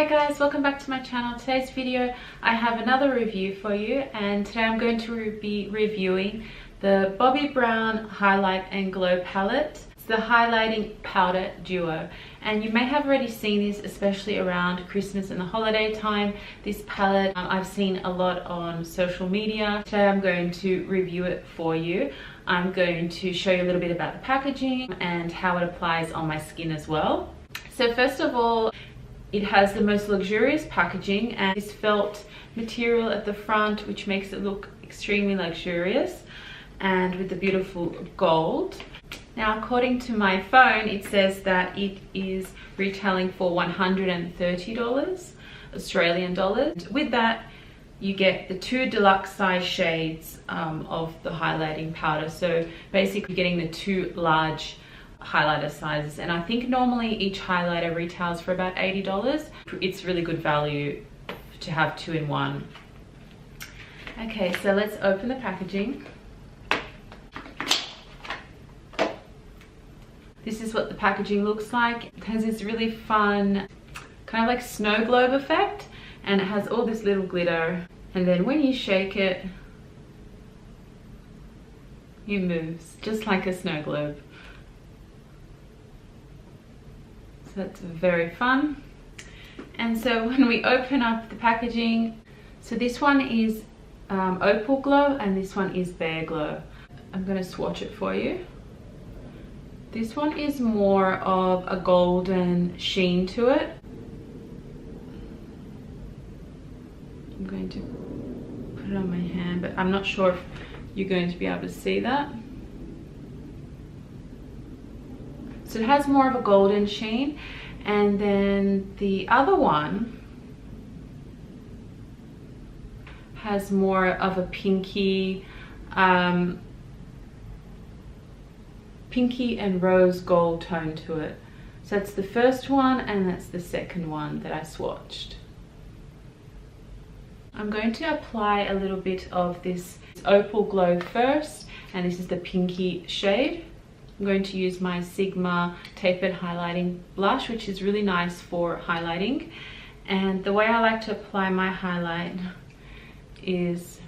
Hi guys, welcome back to my channel. Today's video I have another review for you, and today I'm going to be reviewing the Bobbi Brown Highlight and Glow palette. It's the Highlighting Powder Duo, and you may have already seen this, especially around Christmas and the holiday time. This palette I've seen a lot on social media. Today I'm going to review it for you. I'm going to show you a little bit about the packaging and how it applies on my skin as well. So first of all, it has the most luxurious packaging and this felt material at the front, which makes it look extremely luxurious, and with the beautiful gold. Now, according to my phone, it says that it is retailing for $130 Australian dollars. With that, you get the two deluxe size shades of the highlighting powder. So basically getting the two large highlighter sizes, and I think normally each highlighter retails for about $80. It's really good value to have two in one. Okay, so let's open the packaging. This is what the packaging looks like. It has this really fun kind of like snow globe effect, and it has all this little glitter, and then when you shake it, it moves just like a snow globe. So that's very fun. And so when we open up the packaging, so this one is Opal Glow and this one is Bare Glow. I'm going to swatch it for you. This one is more of a golden sheen to it. I'm going to put it on my hand, but I'm not sure if you're going to be able to see that. So it has more of a golden sheen, and then the other one has more of a pinky and rose gold tone to it. So that's the first one and that's the second one that I swatched. I'm going to apply a little bit of this Opal Glow first, and this is the pinky shade. I'm going to use my Sigma tapered highlighting blush, which is really nice for highlighting. And the way I like to apply my highlight is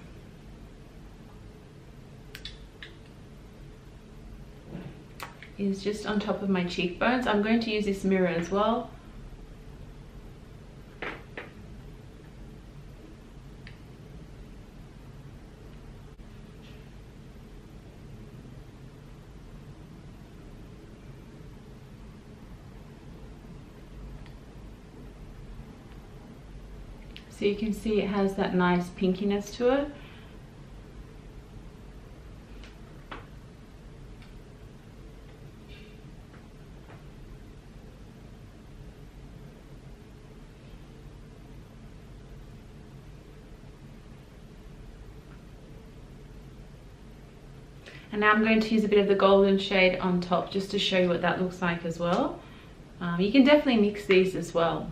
just on top of my cheekbones. I'm going to use this mirror as well. So you can see it has that nice pinkiness to it. And now I'm going to use a bit of the golden shade on top just to show you what that looks like as well. You can definitely mix these as well.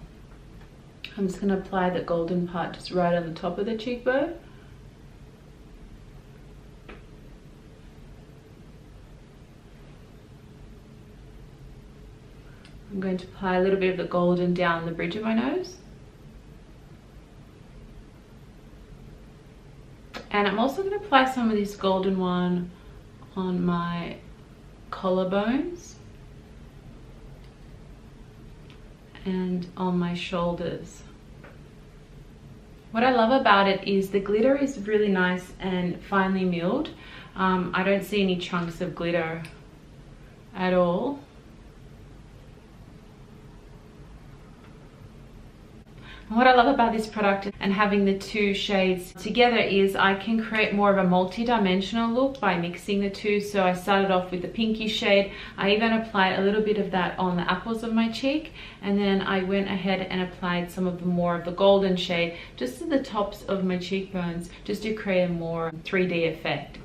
I'm just going to apply the golden part just right on the top of the cheekbone. I'm going to apply a little bit of the golden down the bridge of my nose. And I'm also going to apply some of this golden one on my collarbones and on my shoulders. What I love about it is the glitter is really nice and finely milled. I don't see any chunks of glitter at all. And what I love about this product and having the two shades together is I can create more of a multi-dimensional look by mixing the two. So I started off with the pinky shade. I even applied a little bit of that on the apples of my cheek, and then I went ahead and applied some of the more of the golden shade just to the tops of my cheekbones, just to create a more 3D effect.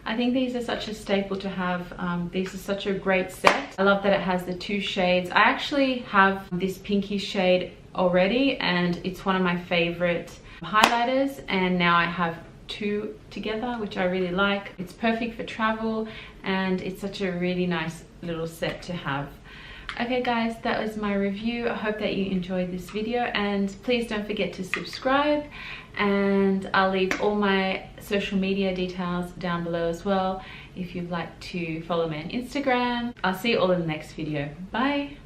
I think these are such a staple to have. These are such a great set. I love that it has the two shades. I actually have this pinky shade already, and it's one of my favorite highlighters, and now I have two together, which I really like. It's perfect for travel, and it's such a really nice little set to have. Okay guys, that was my review. I hope that you enjoyed this video, and please don't forget to subscribe, and I'll leave all my social media details down below as well if you'd like to follow me on Instagram. I'll see you all in the next video. Bye!